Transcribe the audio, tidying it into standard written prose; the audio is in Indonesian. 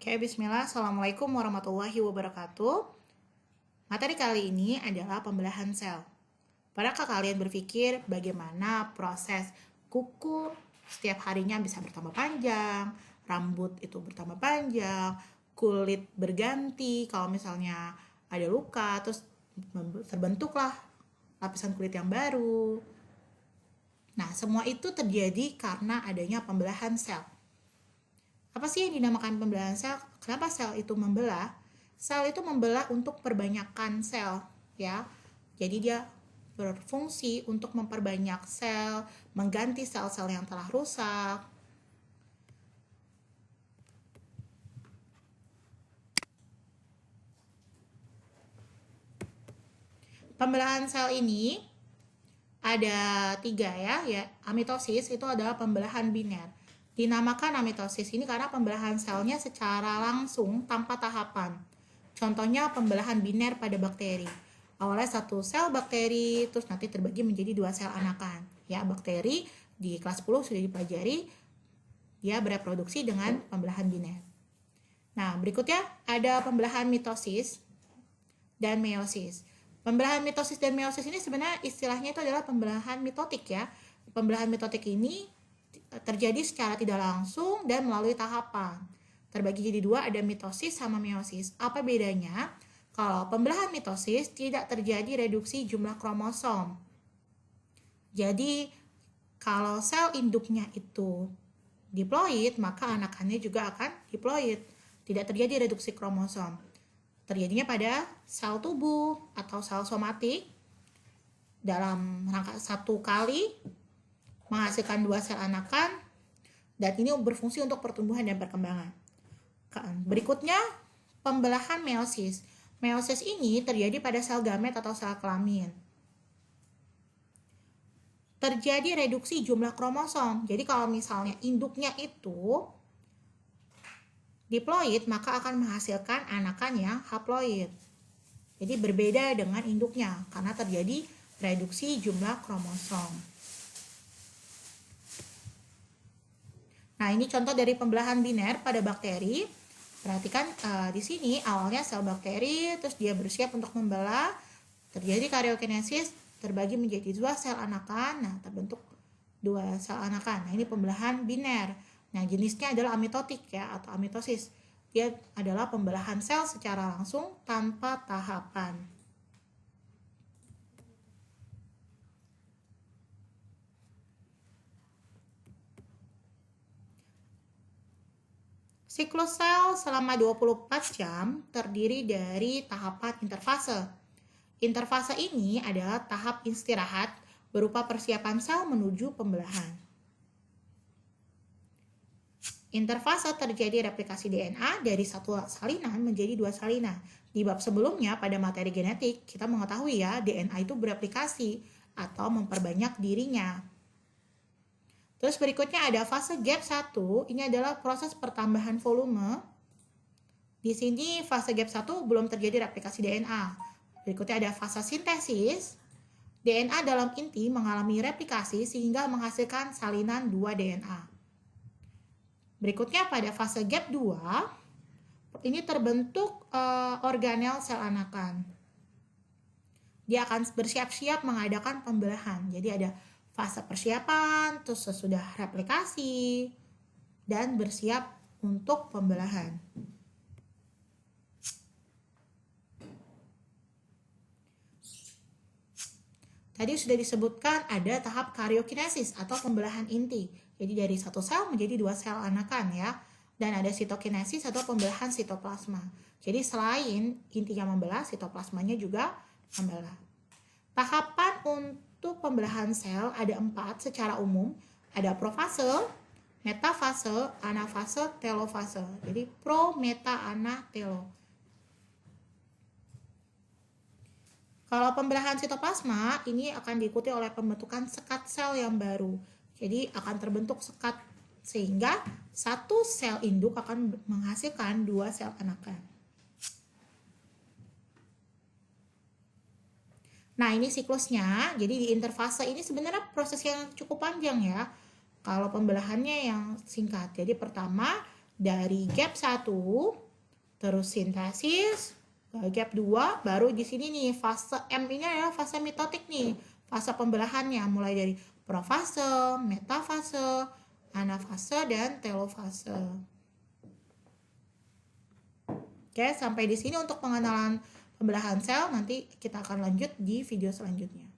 Oke, bismillah. Assalamualaikum warahmatullahi wabarakatuh. Materi kali ini adalah pembelahan sel. Pernahkah kalian berpikir bagaimana proses kuku setiap harinya bisa bertambah panjang, rambut itu bertambah panjang, kulit berganti, kalau misalnya ada luka, terus terbentuklah lapisan kulit yang baru. Nah, semua itu terjadi karena adanya pembelahan sel. Apa sih yang dinamakan pembelahan sel? Kenapa sel itu membelah? Sel itu membelah untuk perbanyakan sel, ya. Jadi dia berfungsi untuk memperbanyak sel, mengganti sel-sel yang telah rusak. Pembelahan sel ini ada 3 ya. Amitosis itu adalah pembelahan biner. Dinamakan amitosis ini karena pembelahan selnya secara langsung tanpa tahapan. Contohnya pembelahan biner pada bakteri. Awalnya satu sel bakteri, terus nanti terbagi menjadi 2 sel anakan. Ya, bakteri di kelas 10 sudah dipelajari, dia bereproduksi dengan pembelahan biner. Nah, berikutnya ada pembelahan mitosis dan meiosis. Pembelahan mitosis dan meiosis ini sebenarnya istilahnya itu adalah pembelahan mitotik ya. Pembelahan mitotik ini terjadi secara tidak langsung dan melalui tahapan. Terbagi jadi 2, ada mitosis sama meiosis. Apa bedanya? Kalau pembelahan mitosis tidak terjadi reduksi jumlah kromosom. Jadi kalau sel induknya itu diploid, maka anakannya juga akan diploid. Tidak terjadi reduksi kromosom. Terjadinya pada sel tubuh atau sel somatik dalam rangka satu kali menghasilkan 2 sel anakan, dan ini berfungsi untuk pertumbuhan dan perkembangan. Berikutnya pembelahan meiosis. Meiosis ini terjadi pada sel gamet atau sel kelamin. Terjadi reduksi jumlah kromosom. Jadi kalau misalnya induknya itu diploid, maka akan menghasilkan anakan yang haploid. Jadi berbeda dengan induknya karena terjadi reduksi jumlah kromosom. Nah, ini contoh dari pembelahan biner pada bakteri. Perhatikan di sini awalnya sel bakteri, terus dia bersiap untuk membelah, terjadi karyokinesis, terbagi menjadi 2 sel anakan. Nah, terbentuk 2 sel anakan. Nah, ini pembelahan biner. Nah, jenisnya adalah amitotik ya atau amitosis. Dia adalah pembelahan sel secara langsung tanpa tahapan. Siklus sel selama 24 jam terdiri dari tahapan interfase. Interfase ini adalah tahap istirahat berupa persiapan sel menuju pembelahan. Interfase terjadi replikasi DNA dari 1 salinan menjadi 2 salinan. Di bab sebelumnya pada materi genetik, kita mengetahui ya DNA itu bereplikasi atau memperbanyak dirinya. Terus berikutnya ada fase gap 1, ini adalah proses pertambahan volume. Di sini fase gap 1 belum terjadi replikasi DNA. Berikutnya ada fase sintesis. DNA dalam inti mengalami replikasi sehingga menghasilkan salinan 2 DNA. Berikutnya pada fase gap 2, ini terbentuk organel sel anakan. Dia akan bersiap-siap mengadakan pembelahan. Jadi ada fase persiapan, terus sesudah replikasi, dan bersiap untuk pembelahan. Tadi sudah disebutkan ada tahap karyokinesis atau pembelahan inti. Jadi dari 1 sel menjadi 2 sel anakan ya. Dan ada sitokinesis atau pembelahan sitoplasma. Jadi selain intinya membelah, sitoplasmanya juga membelah. Tahapan untuk pembelahan sel ada 4 secara umum. Ada profase, metafase, anafase, telofase. Jadi pro, meta, ana, telo. Kalau pembelahan sitoplasma ini akan diikuti oleh pembentukan sekat sel yang baru. Jadi akan terbentuk sekat sehingga 1 sel induk akan menghasilkan 2 sel anakan. Nah, ini siklusnya. Jadi di interfase ini sebenarnya proses yang cukup panjang ya. Kalau pembelahannya yang singkat. Jadi pertama dari gap 1, terus sintesis, gap 2, baru di sini nih fase M ini adalah fase mitotik nih, fase pembelahannya mulai dari profase, metafase, anafase, dan telofase. Oke, sampai di sini untuk pengenalan pembelahan sel. Nanti kita akan lanjut di video selanjutnya.